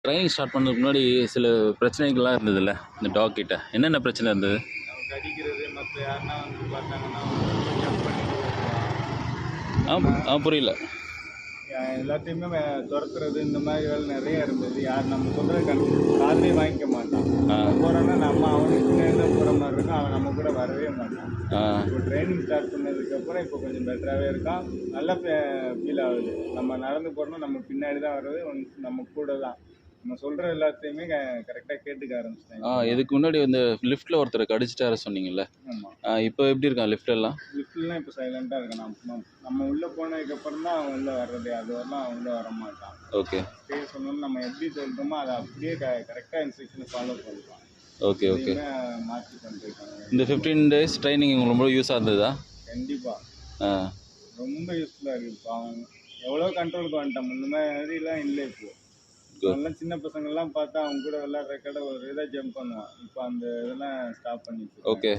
Training start பண்ணதுக்கு முன்னாடி சில பிரச்சனைகள்லாம் இருந்ததுல்ல இந்த டாக் கிட்ட என்னென்ன பிரச்சனை இருந்தது? அவங்க கடிக்கிறது, மற்ற யாருன்னா வந்து பார்த்தாங்கன்னா ஜம்ப் பண்ணிட்டு ஆ புரியல. எல்லாத்தையுமே துரத்துறது, இந்த மாதிரி வேலை நிறைய இருந்தது. யார் நம்ம சொல்கிற காதலே வாங்கிக்க மாட்டான். போகிறோன்னா நம்ம அவனுக்கு பின்னாடி தான் போகிற மாதிரி இருக்கும், அவன் நம்ம கூட வரவே மாட்டான். இப்போ ட்ரைனிங் ஸ்டார்ட் பண்ணதுக்கப்புறம் இப்போ கொஞ்சம் பெட்டராகவே இருக்கான். நல்லா ஃபீல் ஆகுது. நம்ம நடந்து போகிறோன்னா நம்ம பின்னாடி தான் வர்றது, நம்ம கூட தான். நம்ம சொல்கிற எல்லாத்தையுமே கரெக்டாக கேட்டுக்க ஆரம்பிச்சிட்டாங்க. இதுக்கு முன்னாடி இந்த லிஃப்ட்டில் ஒருத்தர் கடிச்சிட்டாரு சொன்னீங்கல்ல? ஆமாம். இப்போ எப்படி இருக்கான் லிஃப்டெல்லாம்? லிஃப்ட்லாம் இப்போ சைலண்ட்டாக இருக்கான். நம்ம உள்ளே போனதுக்கப்புறம் தான் அவன் உள்ளே வர்றது. அது வரலாம் அவன் உள்ளே வர மாட்டான். ஓகே. பேர் சொன்னோம்னா நம்ம எப்படி சொல்கிறோமோ அதை அப்படியே கரெக்டாக இன்ஸ்ட்ரக்ஷனை ஃபாலோ பண்ணுவான். Okay okay. மாற்றி பண்ணிருக்காங்க. இந்த 15 days ட்ரைனிங் உங்களுக்கு ரொம்ப யூஸாக இருந்ததா? கண்டிப்பாக ரொம்ப யூஸ்ஃபுல்லாக இருக்குது. இப்போ அவன் எவ்வளோ கண்ட்ரோலுக்கு வந்துட்டான். இந்த மாதிரிலாம் இல்லை. இப்போது சின்ன பசங்கள்லாம் பார்த்தா அவங்க கூட விளையாடுற கடை ஒரு இதாக ஜம்ப் பண்ணுவான். இப்போ அந்த இதெல்லாம் ஸ்டாப் பண்ணிட்டு. ஓகே.